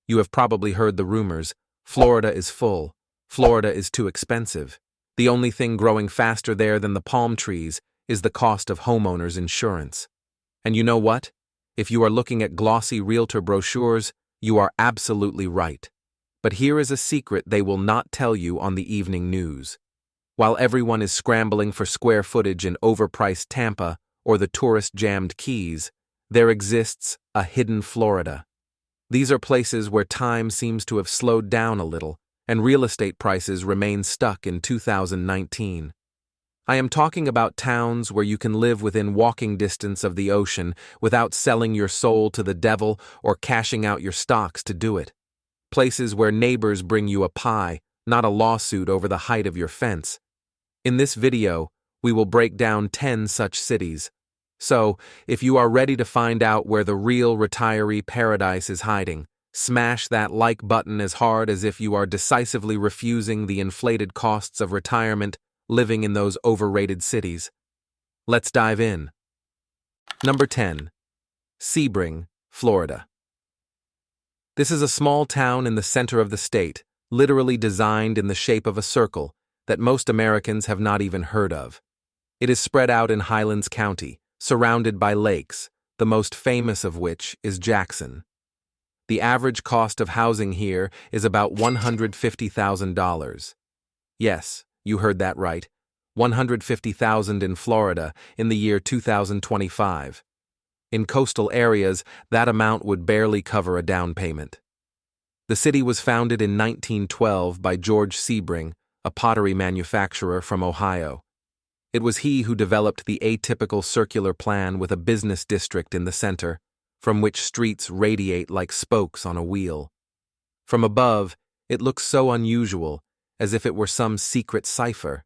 You have probably heard the rumors. Florida is full. Florida is too expensive. The only thing growing faster there than the palm trees is the cost of homeowners insurance. And you know what? If you are looking at glossy realtor brochures, you are absolutely right. But here is a secret they will not tell you on the evening news. While everyone is scrambling for square footage in overpriced Tampa or the tourist-jammed Keys, there exists a hidden Florida. These are places where time seems to have slowed down a little, and real estate prices remain stuck in 2019. I am talking about towns where you can live within walking distance of the ocean without selling your soul to the devil or cashing out your stocks to do it. Places where neighbors bring you a pie, not a lawsuit over the height of your fence. In this video, we will break down 10 such cities. So, if you are ready to find out where the real retiree paradise is hiding, smash that like button as hard as if you are decisively refusing the inflated costs of retirement living in those overrated cities. Let's dive in. Number 10. Sebring, Florida. This is a small town in the center of the state, literally designed in the shape of a circle, that most Americans have not even heard of. It is spread out in Highlands County, surrounded by lakes, the most famous of which is Jackson. The average cost of housing here is about $150,000. Yes, you heard that right. $150,000 in Florida in the year 2025. In coastal areas, that amount would barely cover a down payment. The city was founded in 1912 by George Sebring, a pottery manufacturer from Ohio. It was he who developed the atypical circular plan with a business district in the center, from which streets radiate like spokes on a wheel. From above, it looks so unusual, as if it were some secret cipher.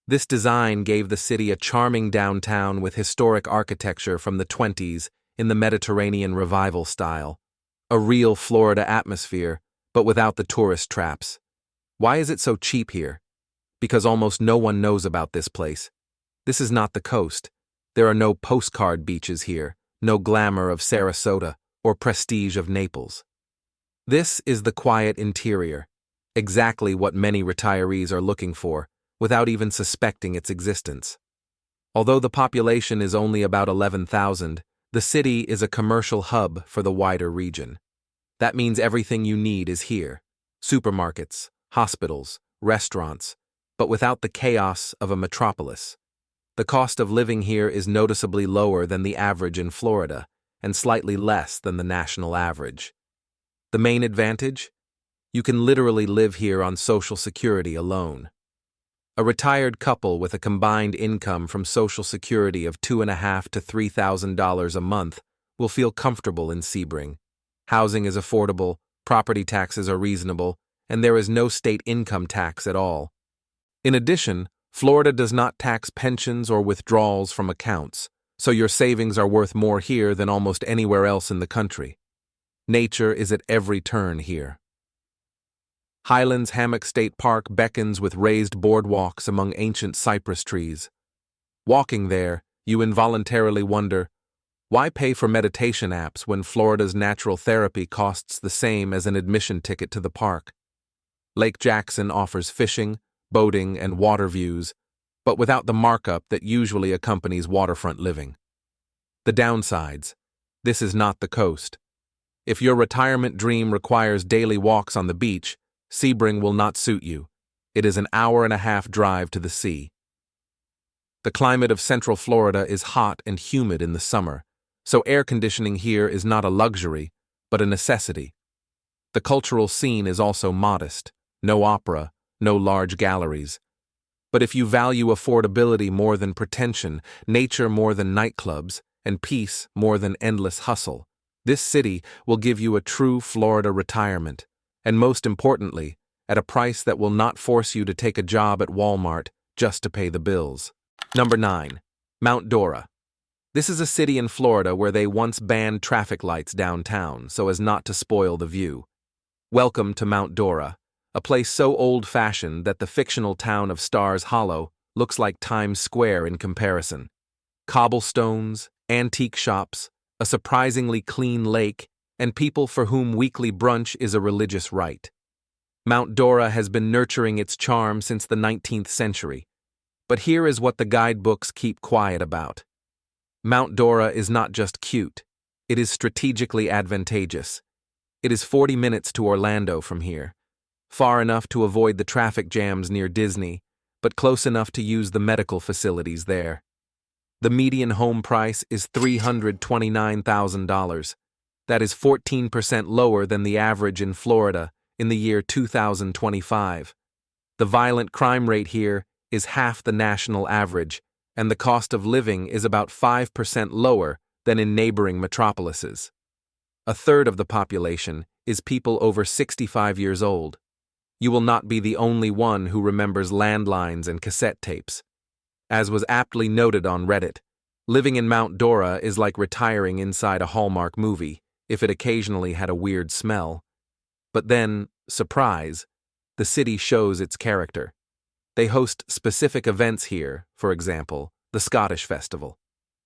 This design gave the city a charming downtown with historic architecture from the 20s in the Mediterranean revival style. A real Florida atmosphere, but without the tourist traps. Why is it so cheap here? Because almost no one knows about this place. This is not the coast. There are no postcard beaches here, no glamour of Sarasota or prestige of Naples. This is the quiet interior, exactly what many retirees are looking for, without even suspecting its existence. Although the population is only about 11,000, the city is a commercial hub for the wider region. That means everything you need is here: supermarkets, hospitals, restaurants, but without the chaos of a metropolis. The cost of living here is noticeably lower than the average in Florida, and slightly less than the national average. The main advantage? You can literally live here on Social Security alone. A retired couple with a combined income from Social Security of $2,500 to $3,000 a month will feel comfortable in Sebring. Housing is affordable, property taxes are reasonable, and there is no state income tax at all. In addition, Florida does not tax pensions or withdrawals from accounts, so your savings are worth more here than almost anywhere else in the country. Nature is at every turn here. Highlands Hammock State Park beckons with raised boardwalks among ancient cypress trees. Walking there, you involuntarily wonder, why pay for meditation apps when Florida's natural therapy costs the same as an admission ticket to the park? Lake Jackson offers fishing, boating, and water views, but without the markup that usually accompanies waterfront living. The downsides: this is not the coast. If your retirement dream requires daily walks on the beach, Sebring will not suit you. It is an hour-and-a-half drive to the sea. The climate of Central Florida is hot and humid in the summer, so air conditioning here is not a luxury, but a necessity. The cultural scene is also modest: no opera, no large galleries. But if you value affordability more than pretension, nature more than nightclubs, and peace more than endless hustle, this city will give you a true Florida retirement, and most importantly, at a price that will not force you to take a job at Walmart just to pay the bills. Number 9. Mount Dora. This is a city in Florida where they once banned traffic lights downtown so as not to spoil the view. Welcome to Mount Dora, a place so old-fashioned that the fictional town of Stars Hollow looks like Times Square in comparison. Cobblestones, antique shops, a surprisingly clean lake, and people for whom weekly brunch is a religious rite. Mount Dora has been nurturing its charm since the 19th century. But here is what the guidebooks keep quiet about. Mount Dora is not just cute, it is strategically advantageous. It is 40 minutes to Orlando from here, far enough to avoid the traffic jams near Disney, but close enough to use the medical facilities there. The median home price is $329,000. That is 14% lower than the average in Florida in the year 2025. The violent crime rate here is half the national average, and the cost of living is about 5% lower than in neighboring metropolises. A third of the population is people over 65 years old. You will not be the only one who remembers landlines and cassette tapes. As was aptly noted on Reddit, living in Mount Dora is like retiring inside a Hallmark movie, if it occasionally had a weird smell. But then, surprise, the city shows its character. They host specific events here, for example, the Scottish Festival.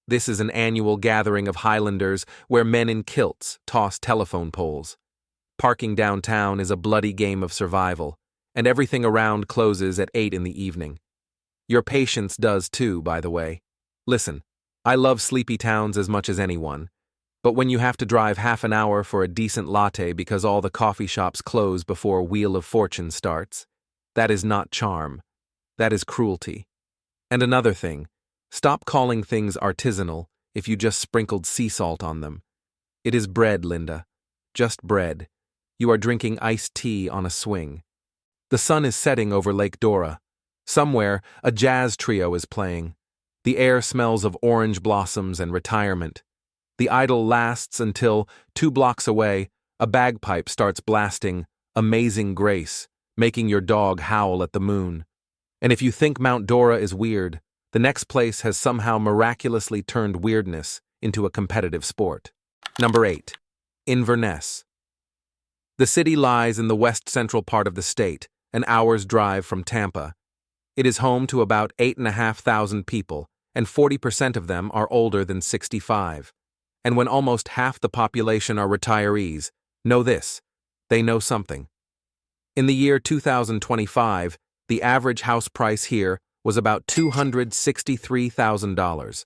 This is an annual gathering of Highlanders where men in kilts toss telephone poles. Parking downtown is a bloody game of survival, and everything around closes at 8 in the evening. Your patience does too, by the way. Listen, I love sleepy towns as much as anyone, but when you have to drive half an hour for a decent latte because all the coffee shops close before Wheel of Fortune starts, that is not charm. That is cruelty. And another thing, stop calling things artisanal if you just sprinkled sea salt on them. It is bread, Linda. Just bread. You are drinking iced tea on a swing. The sun is setting over Lake Dora. Somewhere, a jazz trio is playing. The air smells of orange blossoms and retirement. The idyll lasts until, 2 blocks away, a bagpipe starts blasting Amazing Grace, making your dog howl at the moon. And if you think Mount Dora is weird, the next place has somehow miraculously turned weirdness into a competitive sport. Number 8. Inverness. The city lies in the west-central part of the state, an hour's drive from Tampa. It is home to about 8,500 people, and 40% of them are older than 65. And when almost half the population are retirees, know this, they know something. In the year 2025, the average house price here was about $263,000.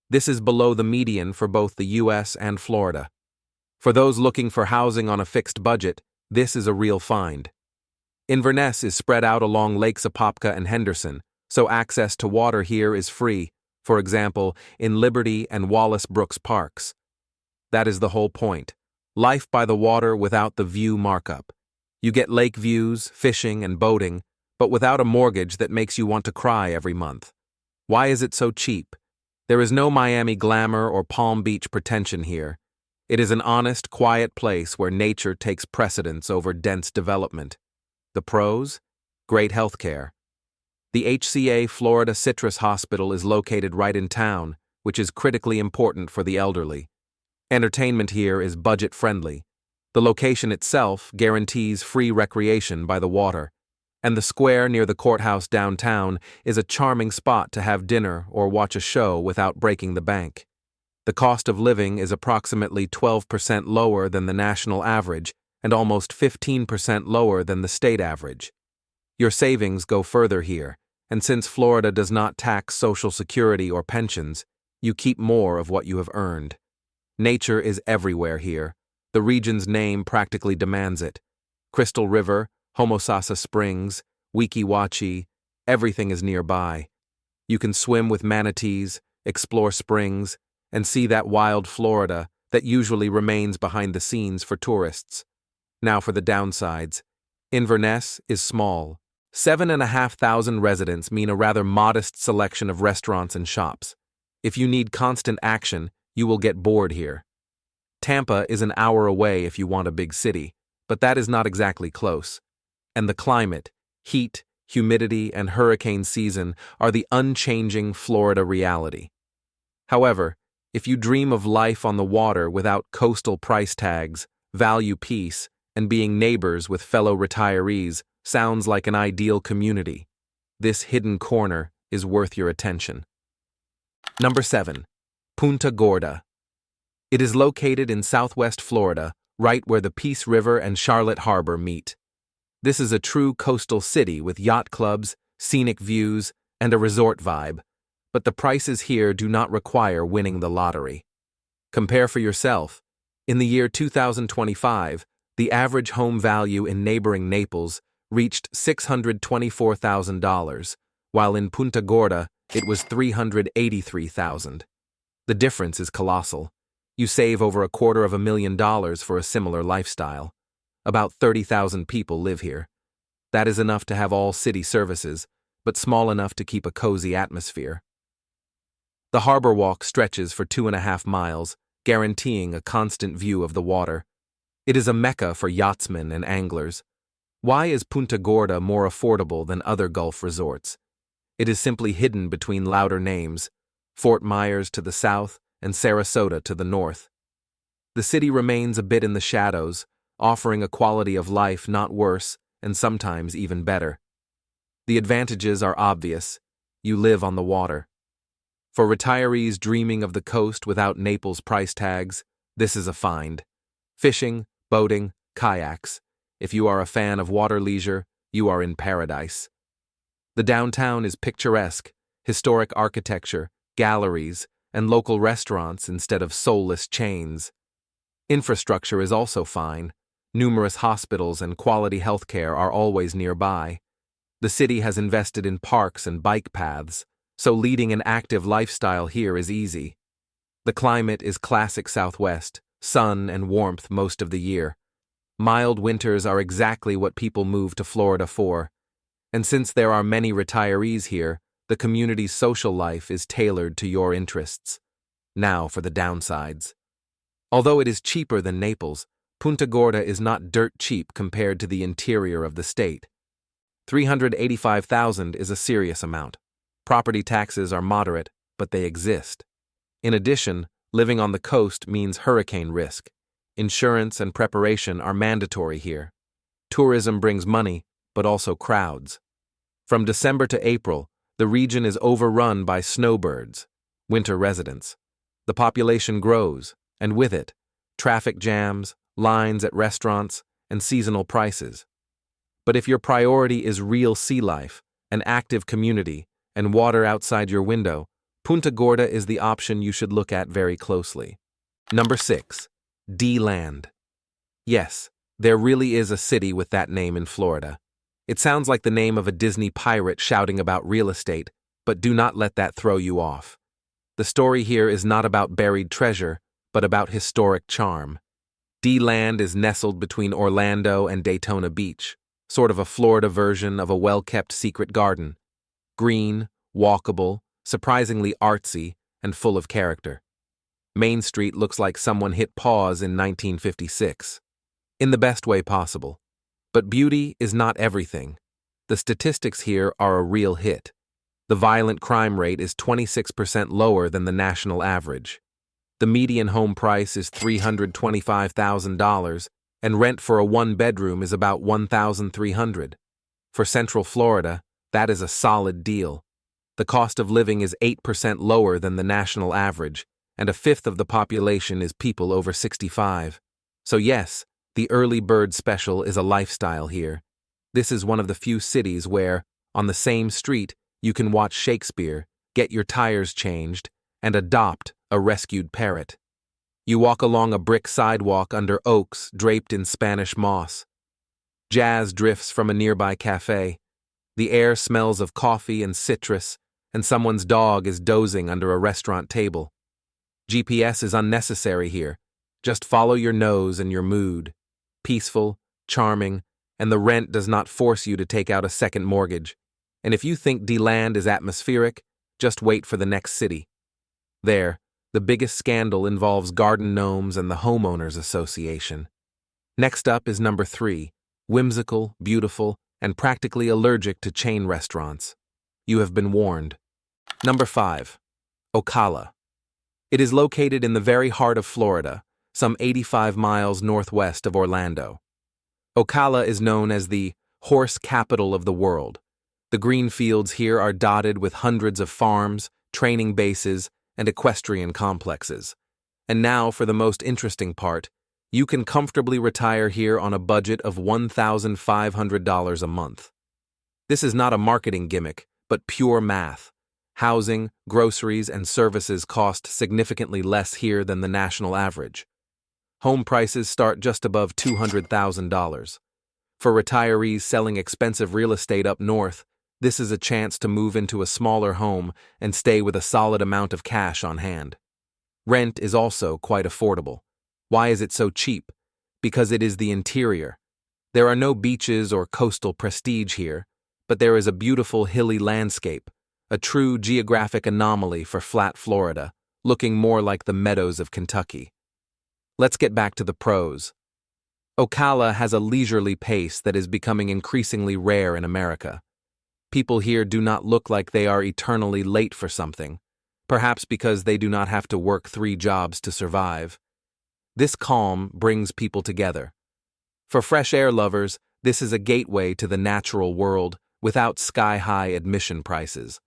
This is below the median for both the U.S. and Florida. For those looking for housing on a fixed budget, this is a real find. Inverness is spread out along Lakes Apopka and Henderson, so access to water here is free, for example, in Liberty and Wallace Brooks parks. That is the whole point. Life by the water without the view markup. You get lake views, fishing, and boating, but without a mortgage that makes you want to cry every month. Why is it so cheap? There is no Miami glamour or Palm Beach pretension here. It is an honest, quiet place where nature takes precedence over dense development. The pros? Great health care. The HCA Florida Citrus Hospital is located right in town, which is critically important for the elderly. Entertainment here is budget-friendly. The location itself guarantees free recreation by the water, and the square near the courthouse downtown is a charming spot to have dinner or watch a show without breaking the bank. The cost of living is approximately 12% lower than the national average and almost 15% lower than the state average. Your savings go further here, and since Florida does not tax Social Security or pensions, you keep more of what you have earned. Nature is everywhere here. The region's name practically demands it. Crystal River, Homosassa Springs, Weeki Wachee, everything is nearby. You can swim with manatees, explore springs, and see that wild Florida that usually remains behind the scenes for tourists. Now for the downsides. Inverness is small. 7,500 residents mean a rather modest selection of restaurants and shops. If you need constant action, you will get bored here. Tampa is an hour away if you want a big city, but that is not exactly close. And the climate, heat, humidity, and hurricane season are the unchanging Florida reality. However, if you dream of life on the water without coastal price tags, value peace, and being neighbors with fellow retirees, sounds like an ideal community. This hidden corner is worth your attention. Number 7. Punta Gorda. It is located in southwest Florida, right where the Peace River and Charlotte Harbor meet. This is a true coastal city with yacht clubs, scenic views, and a resort vibe, but the prices here do not require winning the lottery. Compare for yourself. In the year 2025, the average home value in neighboring Naples reached $624,000, while in Punta Gorda it was $383,000. The difference is colossal. You save over $250,000 for a similar lifestyle. About 30,000 people live here. That is enough to have all city services, but small enough to keep a cozy atmosphere. The harbor walk stretches for 2.5 miles, guaranteeing a constant view of the water. It is a mecca for yachtsmen and anglers. Why is Punta Gorda more affordable than other Gulf resorts? It is simply hidden between louder names, Fort Myers to the south and Sarasota to the north. The city remains a bit in the shadows, offering a quality of life not worse and sometimes even better. The advantages are obvious. You live on the water. For retirees dreaming of the coast without Naples price tags, this is a find. Fishing, boating, kayaks. If you are a fan of water leisure, you are in paradise. The downtown is picturesque, historic architecture, galleries, and local restaurants instead of soulless chains. Infrastructure is also fine. Numerous hospitals and quality healthcare are always nearby. The city has invested in parks and bike paths, so leading an active lifestyle here is easy. The climate is classic Southwest, sun and warmth most of the year. Mild winters are exactly what people move to Florida for. And since there are many retirees here, the community's social life is tailored to your interests. Now for the downsides. Although it is cheaper than Naples, Punta Gorda is not dirt cheap compared to the interior of the state. $385,000 is a serious amount. Property taxes are moderate, but they exist. In addition, living on the coast means hurricane risk. Insurance and preparation are mandatory here. Tourism brings money, but also crowds. From December to April, the region is overrun by snowbirds, winter residents. The population grows, and with it, traffic jams, lines at restaurants, and seasonal prices. But if your priority is real sea life, an active community, and water outside your window, Punta Gorda is the option you should look at very closely. Number 6. D-Land. Yes, there really is a city with that name in Florida. It sounds like the name of a Disney pirate shouting about real estate, but do not let that throw you off. The story here is not about buried treasure, but about historic charm. D-Land is nestled between Orlando and Daytona Beach, sort of a Florida version of a well-kept secret garden. Green, walkable, surprisingly artsy, and full of character. Main Street looks like someone hit pause in 1956. In the best way possible. But beauty is not everything. The statistics here are a real hit. The violent crime rate is 26% lower than the national average. The median home price is $325,000, and rent for a one-bedroom is about $1,300. For Central Florida, that is a solid deal. The cost of living is 8% lower than the national average, and a fifth of the population is people over 65. So yes, the early bird special is a lifestyle here. This is one of the few cities where, on the same street, you can watch Shakespeare, get your tires changed, and adopt a rescued parrot. You walk along a brick sidewalk under oaks draped in Spanish moss. Jazz drifts from a nearby cafe. The air smells of coffee and citrus, and someone's dog is dozing under a restaurant table. GPS is unnecessary here. Just follow your nose and your mood. Peaceful, charming, and the rent does not force you to take out a second mortgage. And if you think D-Land is atmospheric, just wait for the next city. There, the biggest scandal involves garden gnomes and the Homeowners Association. Next up is number 3, whimsical, beautiful, and practically allergic to chain restaurants. You have been warned. Number 5. Ocala. It is located in the very heart of Florida, some 85 miles northwest of Orlando. Ocala is known as the horse capital of the world. The green fields here are dotted with hundreds of farms, training bases, and equestrian complexes. And now for the most interesting part, You can comfortably retire here on a budget of $1,500 a month. This is not a marketing gimmick, but pure math. Housing, groceries, and services cost significantly less here than the national average. Home prices start just above $200,000. For retirees selling expensive real estate up north, this is a chance to move into a smaller home and stay with a solid amount of cash on hand. Rent is also quite affordable. Why is it so cheap? Because it is the interior. There are no beaches or coastal prestige here, but there is a beautiful hilly landscape, a true geographic anomaly for flat Florida, looking more like the meadows of Kentucky. Let's get back to the pros. Ocala has a leisurely pace that is becoming increasingly rare in America. People here do not look like they are eternally late for something, perhaps because they do not have to work 3 jobs to survive. This calm brings people together. For fresh air lovers, this is a gateway to the natural world without sky-high admission prices.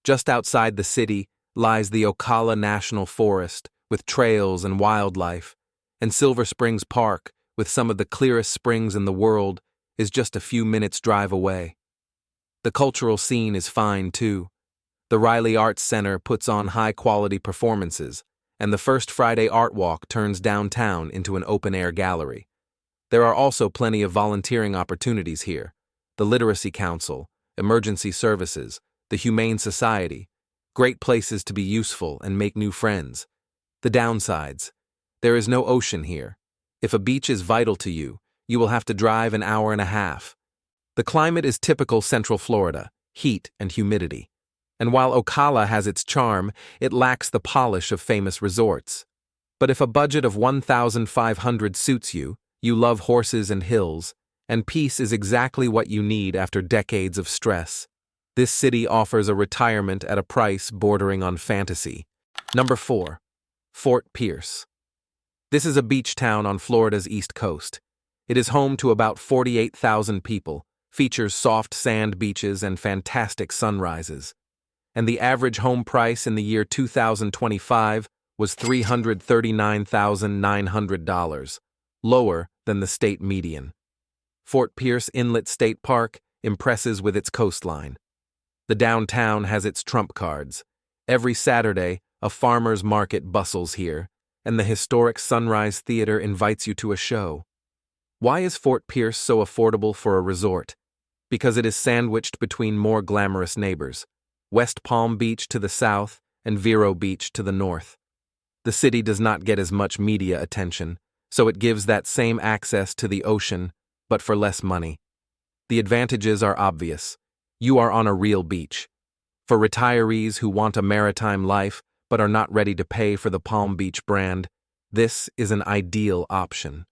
Just outside the city lies the Ocala National Forest with trails and wildlife, and Silver Springs Park, with some of the clearest springs in the world, is just a few minutes' drive away. The cultural scene is fine, too. The Riley Arts Center puts on high-quality performances, and the First Friday Art Walk turns downtown into an open-air gallery. There are also plenty of volunteering opportunities here. The Literacy Council, emergency services, the Humane Society, great places to be useful and make new friends. The downsides. There is no ocean here. If a beach is vital to you, you will have to drive an hour and a half. The climate is typical Central Florida, heat and humidity. And while Ocala has its charm, it lacks the polish of famous resorts. But if a budget of $1,500 suits you, you love horses and hills, and peace is exactly what you need after decades of stress, this city offers a retirement at a price bordering on fantasy. Number 4. Fort Pierce. This is a beach town on Florida's east coast. It is home to about 48,000 people, features soft sand beaches and fantastic sunrises. And the average home price in the year 2025 was $339,900, lower than the state median. Fort Pierce Inlet State Park impresses with its coastline. The downtown has its trump cards. Every Saturday, a farmer's market bustles here, and the historic Sunrise Theater invites you to a show. Why is Fort Pierce so affordable for a resort? Because it is sandwiched between more glamorous neighbors, West Palm Beach to the south and Vero Beach to the north. The city does not get as much media attention, so it gives that same access to the ocean, but for less money. The advantages are obvious. You are on a real beach. For retirees who want a maritime life but are not ready to pay for the Palm Beach brand, this is an ideal option.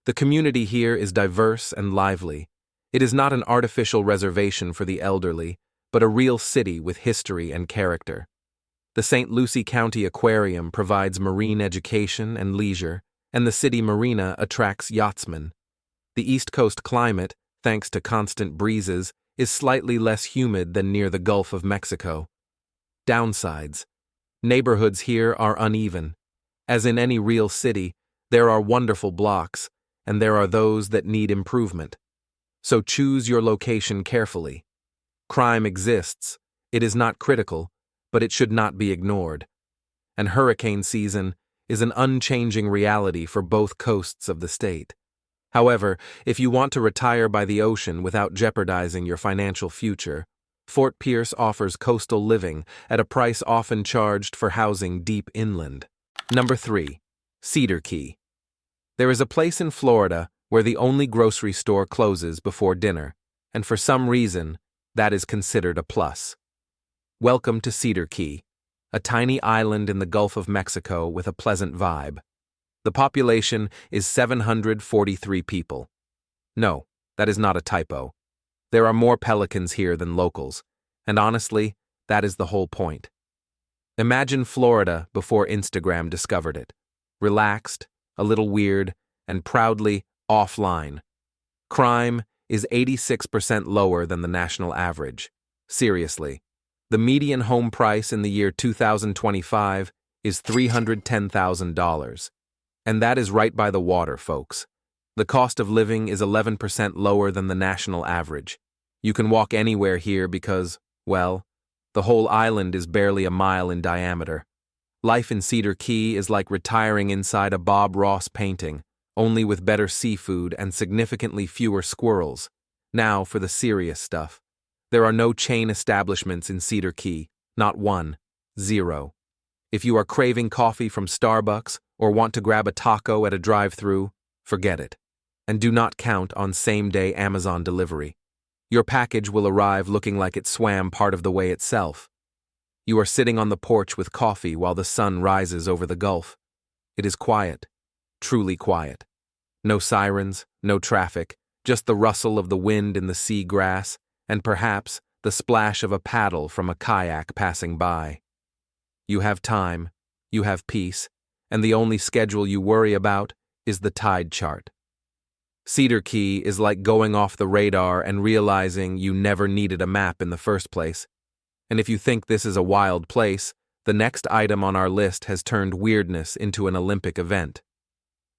The community here is diverse and lively. It is not an artificial reservation for the elderly, but a real city with history and character. The St. Lucie County Aquarium provides marine education and leisure, and the city marina attracts yachtsmen. The East Coast climate, thanks to constant breezes, is slightly less humid than near the Gulf of Mexico. Downsides. Neighborhoods here are uneven. As in any real city, there are wonderful blocks, and there are those that need improvement. So choose your location carefully. Crime exists. It is not critical, but it should not be ignored. And hurricane season is an unchanging reality for both coasts of the state. However, if you want to retire by the ocean without jeopardizing your financial future, Fort Pierce offers coastal living at a price often charged for housing deep inland. Number 3. Cedar Key. There is a place in Florida where the only grocery store closes before dinner, and for some reason, that is considered a plus. Welcome to Cedar Key, a tiny island in the Gulf of Mexico with a pleasant vibe. The population is 743 people. No, that is not a typo. There are more pelicans here than locals, and honestly, that is the whole point. Imagine Florida before Instagram discovered it. Relaxed, a little weird, and proudly offline. Crime is 86% lower than the national average. Seriously, the median home price in the year 2025 is $310,000. And that is right by the water, folks. The cost of living is 11% lower than the national average. You can walk anywhere here because, well, the whole island is barely a mile in diameter. Life in Cedar Key is like retiring inside a Bob Ross painting, only with better seafood and significantly fewer squirrels. Now for the serious stuff. There are no chain establishments in Cedar Key, not one, zero. If you are craving coffee from Starbucks or want to grab a taco at a drive-thru, forget it. And do not count on same-day Amazon delivery. Your package will arrive looking like it swam part of the way itself. You are sitting on the porch with coffee while the sun rises over the Gulf. It is quiet, truly quiet. No sirens, no traffic, just the rustle of the wind in the sea grass, and perhaps the splash of a paddle from a kayak passing by. You have time, you have peace, and the only schedule you worry about is the tide chart. Cedar Key is like going off the radar and realizing you never needed a map in the first place. And if you think this is a wild place, the next item on our list has turned weirdness into an Olympic event.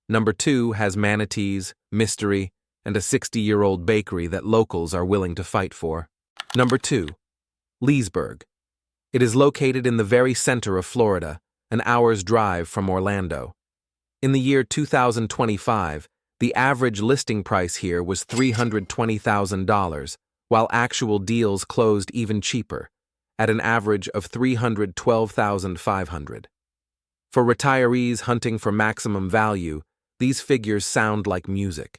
Number 2 has manatees, mystery, and a 60-year-old bakery that locals are willing to fight for. Number 2. Leesburg. It is located in the very center of Florida, an hour's drive from Orlando. In the year 2025, the average listing price here was $320,000, while actual deals closed even cheaper, at an average of $312,500. For retirees hunting for maximum value, these figures sound like music.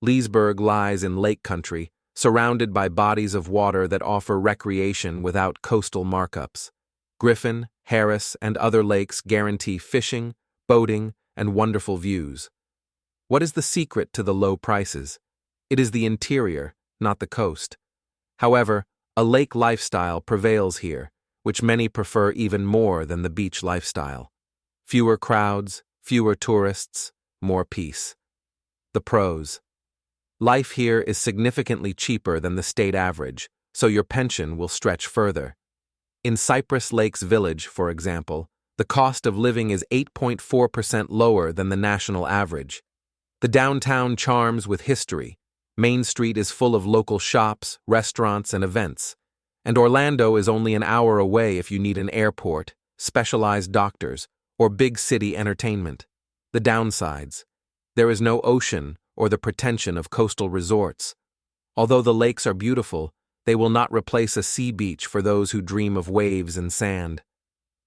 Leesburg lies in lake country, surrounded by bodies of water that offer recreation without coastal markups. Griffin, Harris, and other lakes guarantee fishing, boating, and wonderful views. What is the secret to the low prices? It is the interior, not the coast. However, a lake lifestyle prevails here, which many prefer even more than the beach lifestyle. Fewer crowds, fewer tourists, more peace. The pros. Life here is significantly cheaper than the state average, so your pension will stretch further. In Cypress Lakes Village, for example, the cost of living is 8.4% lower than the national average. The downtown charms with history. Main Street is full of local shops, restaurants, and events. And Orlando is only an hour away if you need an airport, specialized doctors, or big city entertainment. The downsides. There is no ocean or the pretension of coastal resorts. Although the lakes are beautiful, they will not replace a sea beach for those who dream of waves and sand.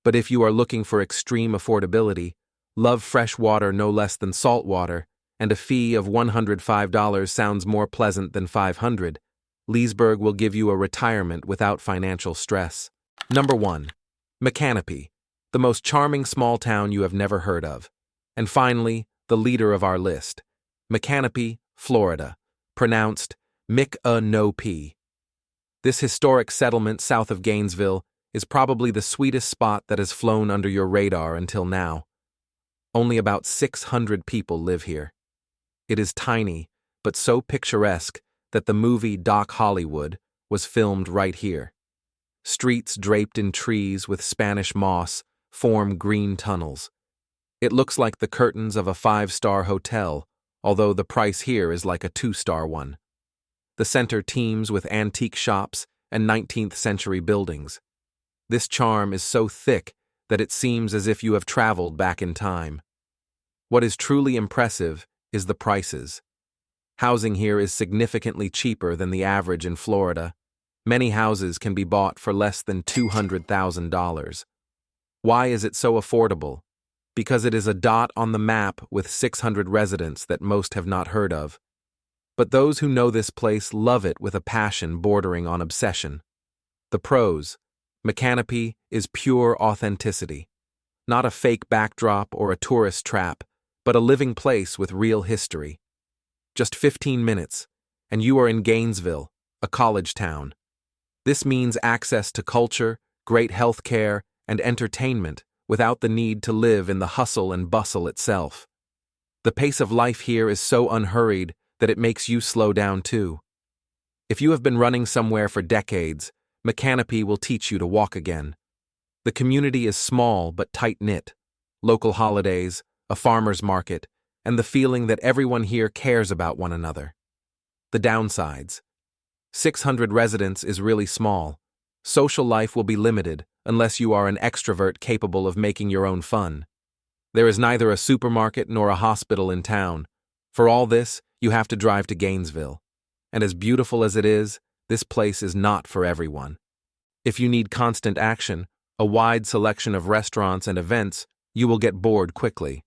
But if you are looking for extreme affordability, love fresh water no less than salt water, and a fee of $105 sounds more pleasant than $500, Leesburg will give you a retirement without financial stress. Number 1. Macanopy, the most charming small town you have never heard of. And finally, the leader of our list, Macanopy, Florida, pronounced Mic-a-no-P. This historic settlement south of Gainesville is probably the sweetest spot that has flown under your radar until now. Only about 600 people live here. It is tiny, but so picturesque that the movie Doc Hollywood was filmed right here. Streets draped in trees with Spanish moss form green tunnels. It looks like the curtains of a 5-star hotel, although the price here is like a 2-star one. The center teems with antique shops and 19th century buildings. This charm is so thick that it seems as if you have traveled back in time. What is truly impressive is the prices. Housing here is significantly cheaper than the average in Florida. Many houses can be bought for less than $200,000. Why is it so affordable? Because it is a dot on the map with 600 residents that most have not heard of. But those who know this place love it with a passion bordering on obsession. The pros. Macanopy is pure authenticity. Not a fake backdrop or a tourist trap, but a living place with real history. Just 15 minutes, and you are in Gainesville, a college town. This means access to culture, great health care, and entertainment without the need to live in the hustle and bustle itself. The pace of life here is so unhurried that it makes you slow down too. If you have been running somewhere for decades, Macanopy will teach you to walk again. The community is small but tight-knit. Local holidays, a farmer's market, and the feeling that everyone here cares about one another. The downsides. 600 residents is really small. Social life will be limited unless you are an extrovert capable of making your own fun. There is neither a supermarket nor a hospital in town. For all this, you have to drive to Gainesville. And as beautiful as it is, this place is not for everyone. If you need constant action, a wide selection of restaurants and events, you will get bored quickly.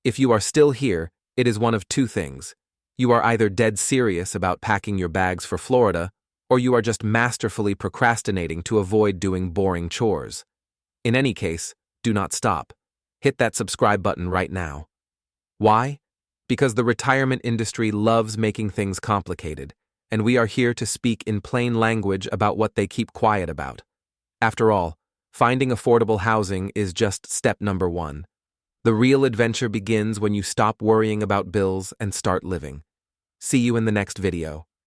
If you are still here, it is one of two things. You are either dead serious about packing your bags for Florida, or you are just masterfully procrastinating to avoid doing boring chores. In any case, do not stop. Hit that subscribe button right now. Why? Because the retirement industry loves making things complicated, and we are here to speak in plain language about what they keep quiet about. After all, finding affordable housing is just step number 1. The real adventure begins when you stop worrying about bills and start living. See you in the next video.